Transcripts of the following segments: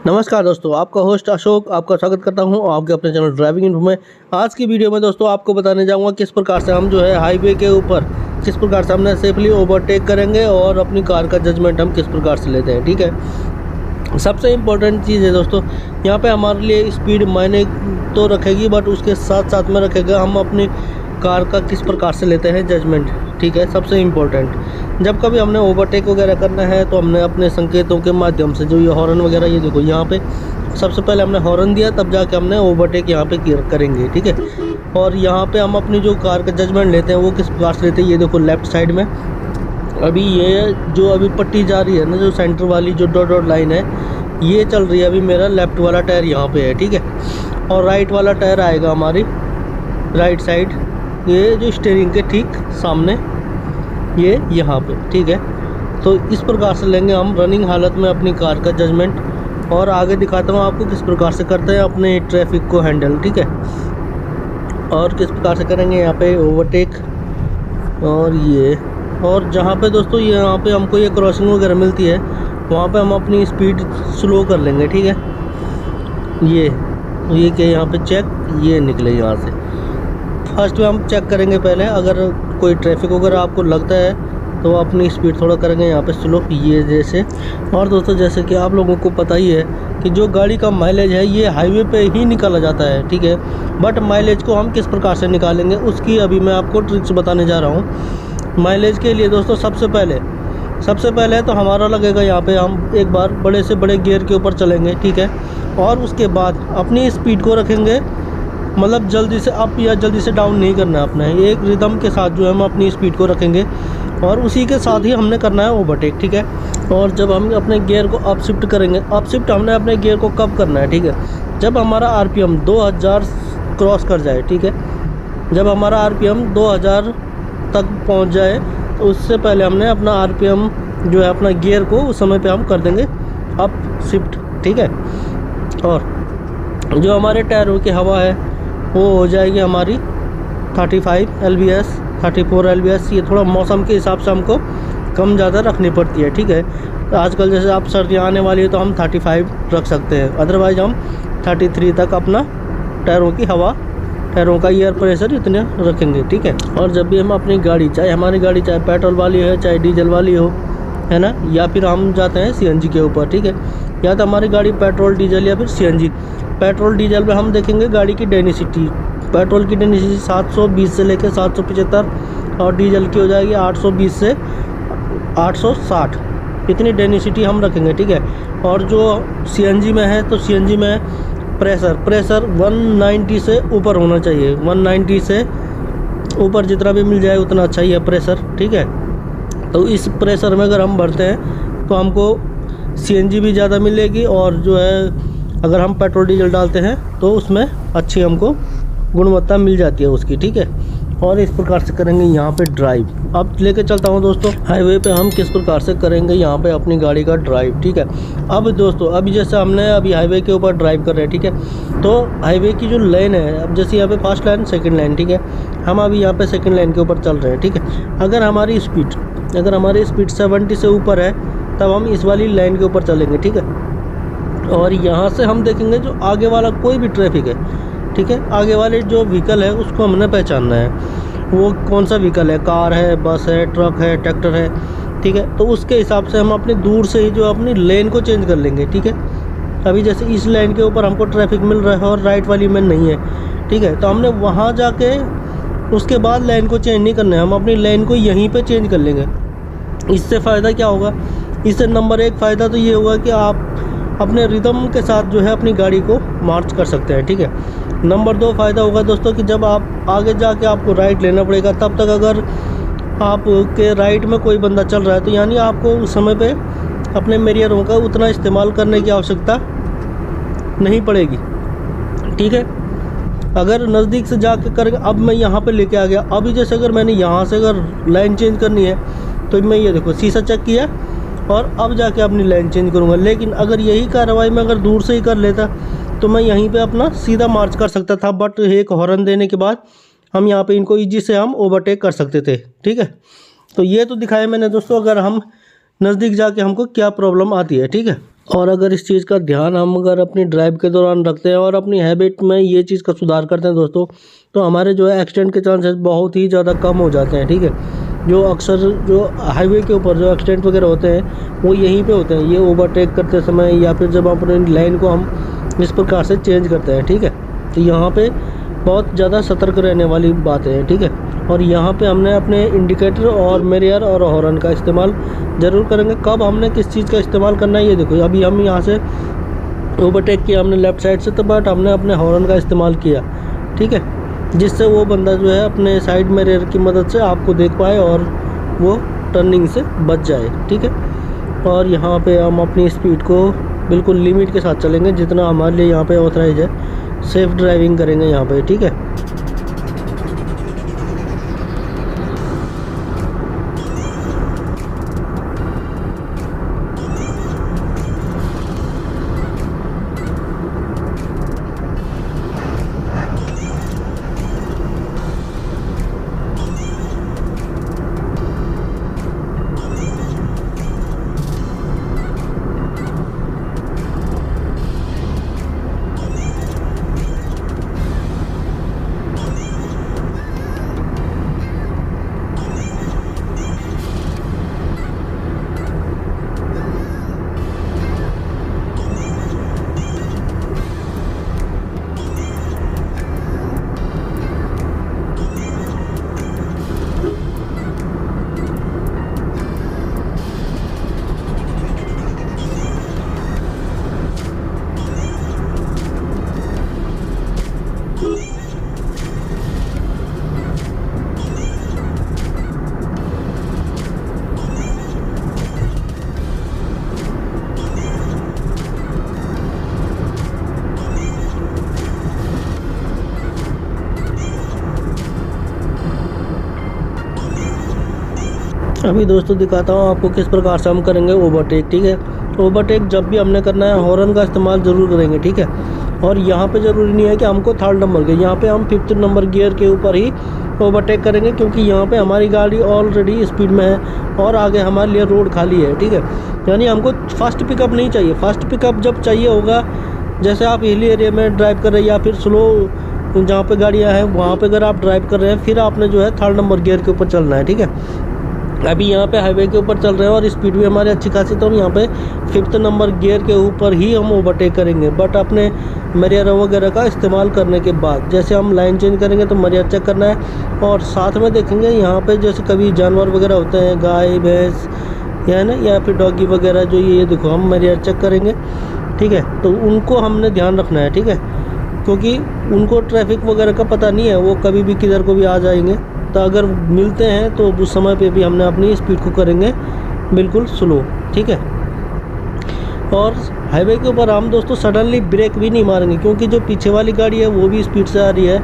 नमस्कार दोस्तों, आपका होस्ट अशोक आपका स्वागत करता हूं आपके अपने चैनल ड्राइविंग इन्फो में। आज की वीडियो में दोस्तों आपको बताने जाऊंगा किस प्रकार से हम जो है हाईवे के ऊपर किस प्रकार से हमने सेफली ओवरटेक करेंगे और अपनी कार का जजमेंट हम किस प्रकार से लेते हैं। ठीक है, सबसे इम्पोर्टेंट चीज़ है दोस्तों, यहाँ पे हमारे लिए स्पीड मायने तो रखेगी, बट उसके साथ साथ में रखेगा हम अपनी कार का किस प्रकार से लेते हैं जजमेंट। ठीक है, सबसे इम्पोर्टेंट जब कभी हमने ओवरटेक वगैरह करना है तो हमने अपने संकेतों के माध्यम से जो ये हॉर्न वगैरह, ये देखो यहाँ पे सबसे पहले हमने हॉर्न दिया, तब जाके हमने ओवरटेक यहाँ पे करेंगे। ठीक है, और यहाँ पे हम अपनी जो कार का जजमेंट लेते हैं वो किस प्रकार से लेते हैं, ये देखो लेफ्ट साइड में अभी ये जो अभी पट्टी जा रही है ना, जो सेंटर वाली जो डॉट डॉट लाइन है, ये चल रही है अभी मेरा लेफ्ट वाला टायर यहाँ पे है। ठीक है, और राइट वाला टायर आएगा हमारी राइट साइड, ये जो स्टीयरिंग के ठीक सामने, ये यहाँ पे। ठीक है, तो इस प्रकार से लेंगे हम रनिंग हालत में अपनी कार का जजमेंट, और आगे दिखाता हूँ आपको किस प्रकार से करते हैं अपने ट्रैफिक को हैंडल। ठीक है, और किस प्रकार से करेंगे यहाँ पे ओवरटेक, और ये, और जहाँ पे दोस्तों यहाँ पे हमको ये क्रॉसिंग वगैरह मिलती है वहाँ पे हम अपनी स्पीड स्लो कर लेंगे। ठीक है, ये कि यहाँ पे चेक ये निकले यहाँ से, फर्स्ट में हम चेक करेंगे पहले, अगर कोई ट्रैफिक वगैरह आपको लगता है तो अपनी स्पीड थोड़ा करेंगे यहाँ पे स्लो, ये जैसे। और दोस्तों जैसे कि आप लोगों को पता ही है कि जो गाड़ी का माइलेज है ये हाईवे पे ही निकाला जाता है। ठीक है, बट माइलेज को हम किस प्रकार से निकालेंगे उसकी अभी मैं आपको ट्रिक्स बताने जा रहा हूँ। माइलेज के लिए दोस्तों सबसे पहले तो हमारा लगेगा यहाँ पे, हम एक बार बड़े से बड़े गियर के ऊपर चलेंगे। ठीक है, और उसके बाद अपनी स्पीड को रखेंगे, मतलब जल्दी से अप या जल्दी से डाउन नहीं करना है अपना, एक रिदम के साथ जो है हम अपनी स्पीड को रखेंगे, और उसी के साथ ही हमने करना है ओवरटेक। ठीक है, और जब हम अपने गियर को अप शिफ्ट करेंगे, अप शिफ्ट हमने अपने गियर को कब करना है, ठीक है, जब हमारा आरपीएम 2000 क्रॉस कर जाए। ठीक है, जब हमारा आरपीएम 2000 तक पहुंच जाए तो उससे पहले हमने अपना आरपीएम जो है अपना गियर को उस समय पे हम कर देंगे अप शिफ्ट। ठीक है, और जो हमारे टायरों की हवा है वो हो जाएगी हमारी 35 LBS 34 LBS। ये थोड़ा मौसम के हिसाब से हमको कम ज़्यादा रखनी पड़ती है। ठीक है, तो आजकल जैसे आप सर्दियाँ आने वाली है तो हम 35 रख सकते हैं, अदरवाइज हम 33 तक अपना टायरों की हवा, टायरों का एयर प्रेशर इतने रखेंगे। ठीक है, और जब भी हम अपनी गाड़ी, चाहे हमारी गाड़ी चाहे पेट्रोल वाली है चाहे डीजल वाली हो, है ना, या फिर हम जाते हैं CNG के ऊपर। ठीक है, या तो हमारी गाड़ी पेट्रोल डीजल या फिर CNG। पेट्रोल डीजल में हम देखेंगे गाड़ी की डेंसिटी, पेट्रोल की डेंसिटी 720 से लेकर 775, और डीजल की हो जाएगी 820 से 860, इतनी डेंसिटी हम रखेंगे। ठीक है, और जो CNG में है तो CNG में प्रेशर 190 से ऊपर होना चाहिए, 190 से ऊपर जितना भी मिल जाए उतना अच्छा ही है प्रेशर। ठीक है, तो इस प्रेशर में अगर हम भरते हैं तो हमको CNG भी ज़्यादा मिलेगी, और जो है अगर हम पेट्रोल डीजल डालते हैं तो उसमें अच्छी हमको गुणवत्ता मिल जाती है उसकी। ठीक है, और इस प्रकार से करेंगे यहाँ पे ड्राइव। अब लेके चलता हूँ दोस्तों हाईवे पे हम किस प्रकार से करेंगे यहाँ पे अपनी गाड़ी का ड्राइव। ठीक है, अब दोस्तों अभी जैसे हमने अभी हाईवे के ऊपर ड्राइव कर रहे हैं। ठीक है, तो हाईवे की जो लेन है, अब जैसे यहाँ पे फर्स्ट लाइन सेकंड लाइन, ठीक है, हम अभी यहाँ पे सेकंड लाइन के ऊपर चल रहे हैं। ठीक है, अगर हमारी स्पीड 70 से ऊपर है तब हम इस वाली लाइन के ऊपर चलेंगे। ठीक है, और यहाँ से हम देखेंगे जो आगे वाला कोई भी ट्रैफिक है, ठीक है, आगे वाले जो व्हीकल है उसको हमने पहचानना है, वो कौन सा व्हीकल है, कार है, बस है, ट्रक है, ट्रैक्टर है। ठीक है, तो उसके हिसाब से हम अपनी दूर से ही जो अपनी लेन को चेंज कर लेंगे। ठीक है, अभी जैसे इस लाइन के ऊपर हमको ट्रैफिक मिल रहा है और राइट वाली में नहीं है। ठीक है, तो हमने वहाँ जाके उसके बाद लाइन को चेंज नहीं करना है, हम अपनी लाइन को यहीं पर चेंज कर लेंगे। इससे फ़ायदा क्या होगा, इससे नंबर 1 फ़ायदा तो ये होगा कि आप अपने रिदम के साथ जो है अपनी गाड़ी को मार्च कर सकते हैं। ठीक है, नंबर 2 फ़ायदा होगा दोस्तों कि जब आप आगे जाके आपको राइट लेना पड़ेगा, तब तक अगर आपके राइट में कोई बंदा चल रहा है तो यानी आपको उस समय पे अपने बैरियरों का उतना इस्तेमाल करने की आवश्यकता नहीं पड़ेगी। ठीक है, अगर नज़दीक से जाके करेंगे, अब मैं यहाँ पे लेके आ गया, अभी जैसे अगर मैंने यहाँ से अगर लाइन चेंज करनी है तो मैं ये देखो शीशा चेक किया और अब जाके अपनी लाइन चेंज करूँगा। लेकिन अगर यही कार्रवाई मैं अगर दूर से ही कर लेता तो मैं यहीं पे अपना सीधा मार्च कर सकता था, बट एक हॉर्न देने के बाद हम यहाँ पे इनको ईजी से हम ओवरटेक कर सकते थे। ठीक है, तो ये तो दिखाया मैंने दोस्तों, अगर हम नज़दीक जाके हमको क्या प्रॉब्लम आती है। ठीक है। और अगर इस चीज़ का ध्यान हम अगर अपनी ड्राइव के दौरान रखते हैं और अपनी हैबिट में ये चीज़ का सुधार करते हैं दोस्तों, तो हमारे जो है एक्सीडेंट के चांसेस बहुत ही ज़्यादा कम हो जाते हैं। ठीक है, जो अक्सर जो हाईवे के ऊपर जो एक्सीडेंट वगैरह होते हैं वो यहीं पे होते हैं, ये ओवरटेक करते समय या फिर जब अपने लाइन को हम इस प्रकार से चेंज करते हैं। ठीक है, तो यहाँ पे बहुत ज़्यादा सतर्क रहने वाली बातें हैं। ठीक है, और यहाँ पे हमने अपने इंडिकेटर और मिरर और हॉर्न का इस्तेमाल ज़रूर करेंगे। कब हमने किस चीज़ का इस्तेमाल करना है ये देखो, अभी हम यहाँ से ओवरटेक किया हमने लेफ़्ट साइड से, तो बट हमने अपने हॉर्न का इस्तेमाल किया। ठीक है, जिससे वो बंदा जो है अपने साइड मिरर की मदद से आपको देख पाए और वो टर्निंग से बच जाए। ठीक है, और यहाँ पे हम अपनी स्पीड को बिल्कुल लिमिट के साथ चलेंगे जितना हमारे लिए यहाँ पे ऑथराइज है। सेफ़ ड्राइविंग करेंगे यहाँ पे। ठीक है, अभी दोस्तों दिखाता हूँ आपको किस प्रकार से हम करेंगे ओवरटेक। ठीक है, ओवरटेक जब भी हमने करना है हॉर्न का इस्तेमाल ज़रूर करेंगे। ठीक है, और यहाँ पे ज़रूरी नहीं है कि हमको थर्ड नंबर के, यहाँ पे हम 5th नंबर गियर के ऊपर ही ओवरटेक करेंगे, क्योंकि यहाँ पे हमारी गाड़ी ऑलरेडी स्पीड में है और आगे हमारे लिए रोड खाली है। ठीक है, यानी हमको फर्स्ट पिकअप नहीं चाहिए। फर्स्ट पिकअप जब चाहिए होगा, जैसे आप हिली एरिया में ड्राइव कर रहे हैं या फिर स्लो जहाँ पे गाड़ियाँ हैं वहाँ पे अगर आप ड्राइव कर रहे हैं, फिर आपने जो है थर्ड नंबर गियर के ऊपर चलना है। ठीक है, अभी यहाँ पे हाईवे के ऊपर चल रहे हैं और स्पीड भी हमारी अच्छी खासी, तो हम यहाँ पे 5th नंबर गियर के ऊपर ही हम ओवरटेक करेंगे, बट अपने मिरर वगैरह का इस्तेमाल करने के बाद। जैसे हम लाइन चेंज करेंगे तो मिरर चेक करना है, और साथ में देखेंगे यहाँ पे जैसे कभी जानवर वगैरह होते हैं, गाय भैंस या ना या फिर डॉगी वगैरह, जो ये देखो हम मिरर चेक करेंगे। ठीक है, तो उनको हमने ध्यान रखना है। ठीक है, क्योंकि उनको ट्रैफिक वगैरह का पता नहीं है, वो कभी भी किधर को भी आ जाएंगे, तो अगर मिलते हैं तो उस समय पे भी हमने अपनी स्पीड को करेंगे बिल्कुल स्लो। ठीक है, और हाईवे के ऊपर हम दोस्तों सडनली ब्रेक भी नहीं मारेंगे, क्योंकि जो पीछे वाली गाड़ी है वो भी स्पीड से आ रही है,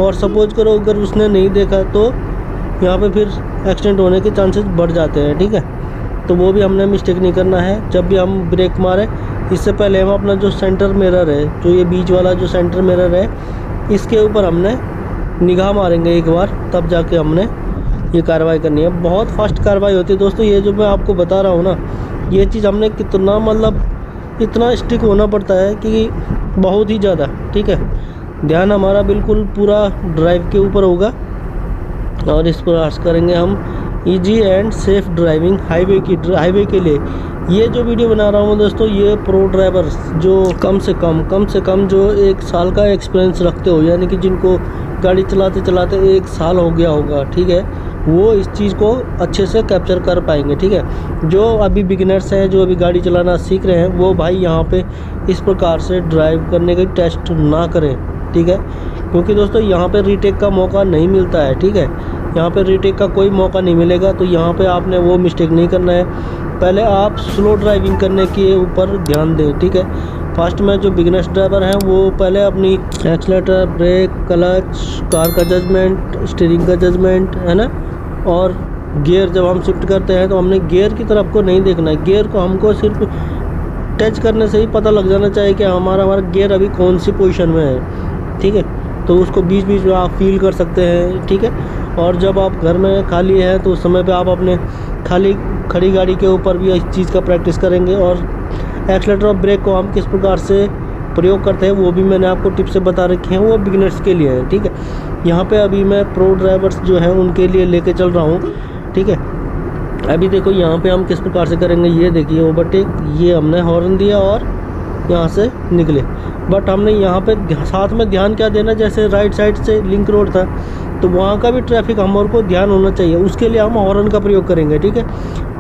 और सपोज करो अगर उसने नहीं देखा तो यहाँ पे फिर एक्सीडेंट होने के चांसेस बढ़ जाते हैं। ठीक है, तो वो भी हमने मिस्टेक नहीं करना है। जब भी हम ब्रेक मारें इससे पहले हम अपना जो सेंटर मिरर है, जो ये बीच वाला जो सेंटर मिरर है, इसके ऊपर हमने निगाह मारेंगे एक बार, तब जाके हमने ये कार्रवाई करनी है। बहुत फास्ट कार्रवाई होती है दोस्तों, ये जो मैं आपको बता रहा हूँ ना, ये चीज़ हमने कितना मतलब इतना स्ट्रिक्ट होना पड़ता है कि बहुत ही ज़्यादा। ठीक है, ध्यान हमारा बिल्कुल पूरा ड्राइव के ऊपर होगा, और इस प्रयास करेंगे हम easy and safe driving highway के लिए। ये जो वीडियो बना रहा हूँ दोस्तों, ये प्रो ड्राइवर्स जो कम से कम जो 1 साल का एक्सपीरियंस रखते हो, यानी कि जिनको गाड़ी चलाते चलाते 1 साल हो गया होगा, ठीक है, वो इस चीज़ को अच्छे से कैप्चर कर पाएंगे। ठीक है, जो अभी बिगिनर्स हैं, जो अभी गाड़ी चलाना सीख रहे हैं, वो भाई यहाँ पे इस प्रकार से ड्राइव करने के टेस्ट ना करें। ठीक है, क्योंकि दोस्तों यहाँ पे रीटेक का मौका नहीं मिलता है। ठीक है, यहाँ पे रीटेक का कोई मौका नहीं मिलेगा, तो यहाँ पे आपने वो मिस्टेक नहीं करना है। पहले आप स्लो ड्राइविंग करने के ऊपर ध्यान दें। ठीक है, फर्स्ट में जो बिगिनर्स ड्राइवर हैं वो पहले अपनी एक्सीलरेटर, ब्रेक, क्लच, कार का जजमेंट, स्टीयरिंग का जजमेंट, है ना, और गियर जब हम शिफ्ट करते हैं तो हमने गियर की तरफ को नहीं देखना है। गियर को हमको सिर्फ टच करने से ही पता लग जाना चाहिए कि हमारा गियर अभी कौन सी पोजीशन में है। ठीक है, तो उसको बीच बीच में आप फील कर सकते हैं। ठीक है, और जब आप घर में खाली हैं तो उस समय पे आप अपने खड़ी गाड़ी के ऊपर भी इस चीज़ का प्रैक्टिस करेंगे, और एक्सीलरेटर और ब्रेक को हम किस प्रकार से प्रयोग करते हैं वो भी मैंने आपको टिप्स से बता रखे हैं, वो बिगिनर्स के लिए हैं, ठीक है। यहाँ पे अभी मैं प्रो ड्राइवर्स जो हैं उनके लिए लेके चल रहा हूँ, ठीक है। अभी देखो यहाँ पे हम किस प्रकार से करेंगे, ये देखिए ओवरटेक, ये हमने हॉर्न दिया और यहाँ से निकले। बट हमने यहाँ पे साथ में ध्यान क्या देना, जैसे राइट साइड से लिंक रोड था तो वहाँ का भी ट्रैफिक हमारे को ध्यान होना चाहिए, उसके लिए हम हॉर्न का प्रयोग करेंगे, ठीक है।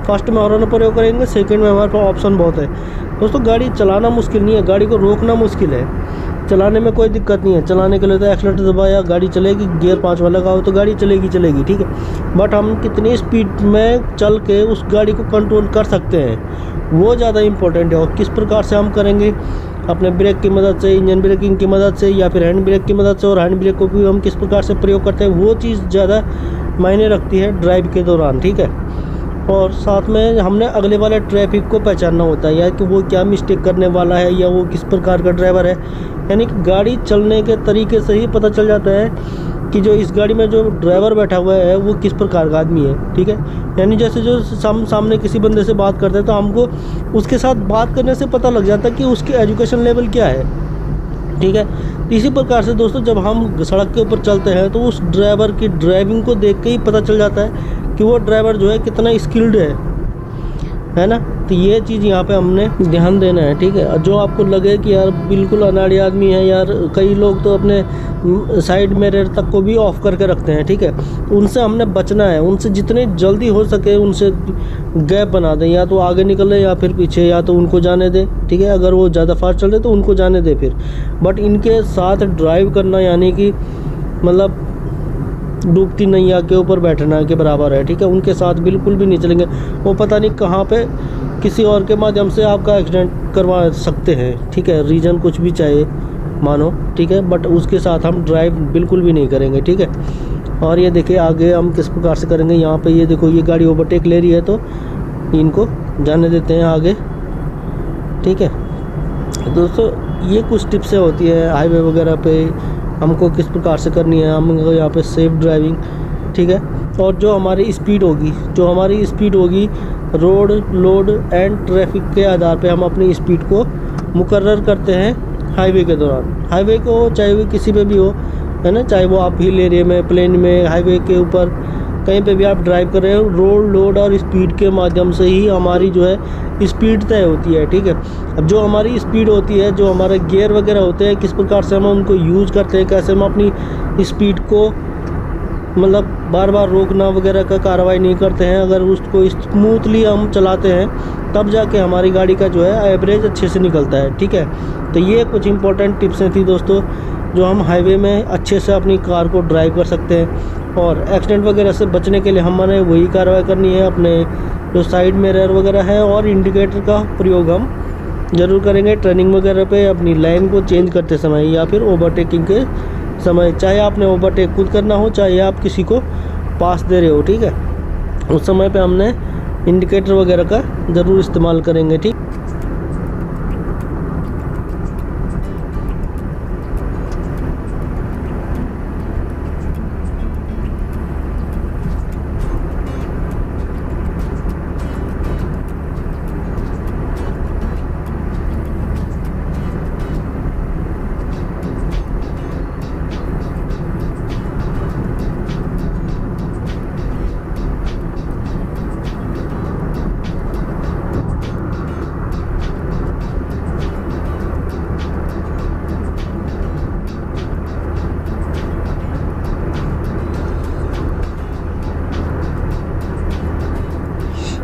फर्स्ट में हॉर्न का प्रयोग करेंगे, सेकंड में हमारे पास ऑप्शन बहुत है दोस्तों। गाड़ी चलाना मुश्किल नहीं है, गाड़ी को रोकना मुश्किल है, चलाने में कोई दिक्कत नहीं है। चलाने के लिए तो एक्सीलरेटर दबाया गाड़ी चलेगी, गियर 5 वाला का हो तो गाड़ी चलेगी, ठीक है। बट हम कितनी स्पीड में चल के उस गाड़ी को कंट्रोल कर सकते हैं वो ज़्यादा इंपॉर्टेंट है। और किस प्रकार से हम करेंगे, अपने ब्रेक की मदद से, इंजन ब्रेकिंग की मदद से, या फिर हैंड ब्रेक की मदद से, और हैंड ब्रेक को भी हम किस प्रकार से प्रयोग करते हैं वो चीज़ ज़्यादा मायने रखती है ड्राइव के दौरान, ठीक है। और साथ में हमने अगले वाले ट्रैफिक को पहचानना होता है, या कि वो क्या मिस्टेक करने वाला है या वो किस प्रकार का ड्राइवर है। यानी कि गाड़ी चलने के तरीके से ही पता चल जाता है कि जो इस गाड़ी में जो ड्राइवर बैठा हुआ है वो किस प्रकार का आदमी है, ठीक है। यानी जैसे जो सामने किसी बंदे से बात करते हैं तो हमको उसके साथ बात करने से पता लग जाता है कि उसकी एजुकेशन लेवल क्या है, ठीक है। तो इसी प्रकार से दोस्तों जब हम सड़क के ऊपर चलते हैं तो उस ड्राइवर की ड्राइविंग को देख के ही पता चल जाता है कि वो ड्राइवर जो है कितना स्किल्ड है ना। तो ये चीज़ यहाँ पे हमने ध्यान देना है, ठीक है। जो आपको लगे कि यार बिल्कुल अनाड़ी आदमी है यार, कई लोग तो अपने साइड मिरर तक को भी ऑफ करके रखते हैं, ठीक है। उनसे हमने बचना है, उनसे जितने जल्दी हो सके उनसे गैप बना दें, या तो आगे निकले या फिर पीछे, या तो उनको जाने दें, ठीक है। अगर वो ज़्यादा फास्ट चल रहे तो उनको जाने दें फिर। बट इनके साथ ड्राइव करना यानी कि मतलब डूबती नैया के ऊपर बैठना के बराबर है, ठीक है। उनके साथ बिल्कुल भी नहीं चलेंगे, वो पता नहीं कहाँ पे किसी और के माध्यम से आपका एक्सीडेंट करवा सकते हैं, ठीक है। रीज़न कुछ भी चाहे मानो, ठीक है, बट उसके साथ हम ड्राइव बिल्कुल भी नहीं करेंगे, ठीक है। और ये देखिए आगे हम किस प्रकार से करेंगे, यहाँ पे ये देखो ये गाड़ी ओवरटेक ले रही है तो इनको जाने देते हैं आगे, ठीक है। दोस्तों ये कुछ टिप्सें होती है हाईवे वगैरह पे हमको किस प्रकार से करनी है, हम यहाँ पे सेफ ड्राइविंग, ठीक है। और जो हमारी स्पीड होगी रोड लोड एंड ट्रैफिक के आधार पे हम अपनी स्पीड को मुकर्रर करते हैं हाईवे के दौरान। हाईवे को चाहे वो किसी पे भी हो, है ना, चाहे वो आप हिल एरिया में, प्लेन में, हाईवे के ऊपर कहीं पे भी आप ड्राइव कर रहे हो, रोड लोड और स्पीड के माध्यम से ही हमारी जो है स्पीड तय होती है, ठीक है। अब जो हमारी स्पीड होती है, जो हमारे गियर वगैरह होते हैं, किस प्रकार से हम उनको यूज़ करते हैं, कैसे हम अपनी स्पीड को मतलब बार बार रोकना वगैरह का कार्रवाई नहीं करते हैं, अगर उसको स्मूथली हम चलाते हैं तब जाके हमारी गाड़ी का जो है एवरेज अच्छे से निकलता है, ठीक है। तो ये कुछ इंपॉर्टेंट टिप्सें थी दोस्तों जो हम हाईवे में अच्छे से अपनी कार को ड्राइव कर सकते हैं। और एक्सीडेंट वगैरह से बचने के लिए हमारे वही कार्रवाई करनी है, अपने जो साइड मिरर वगैरह है और इंडिकेटर का प्रयोग हम ज़रूर करेंगे ट्रेनिंग वगैरह पे, अपनी लाइन को चेंज करते समय या फिर ओवरटेकिंग के समय, चाहे आपने ओवरटेक खुद करना हो चाहे आप किसी को पास दे रहे हो, ठीक है। उस समय पे हमने इंडिकेटर वगैरह का ज़रूर इस्तेमाल करेंगे, ठीक।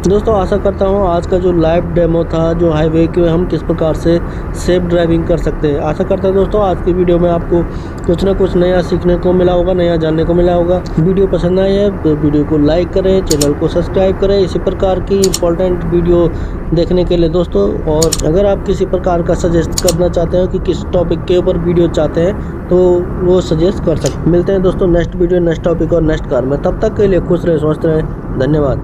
दोस्तों आशा करता हूँ आज का जो लाइव डेमो था, जो हाईवे के हम किस प्रकार से सेफ ड्राइविंग कर सकते हैं, आशा करता हूँ दोस्तों आज की वीडियो में आपको कुछ ना कुछ नया सीखने को मिला होगा, नया जानने को मिला होगा। वीडियो पसंद आई है तो वीडियो को लाइक करें, चैनल को सब्सक्राइब करें इसी प्रकार की इंपॉर्टेंट वीडियो देखने के लिए दोस्तों। और अगर आप किसी प्रकार का सजेस्ट करना चाहते हो कि किस टॉपिक के ऊपर वीडियो चाहते हैं तो वो सजेस्ट कर सकते हैं। मिलते हैं दोस्तों नेक्स्ट वीडियो, नेक्स्ट टॉपिक और नेक्स्ट कार में, तब तक के लिए खुश रहे, स्वस्थ रहें, धन्यवाद।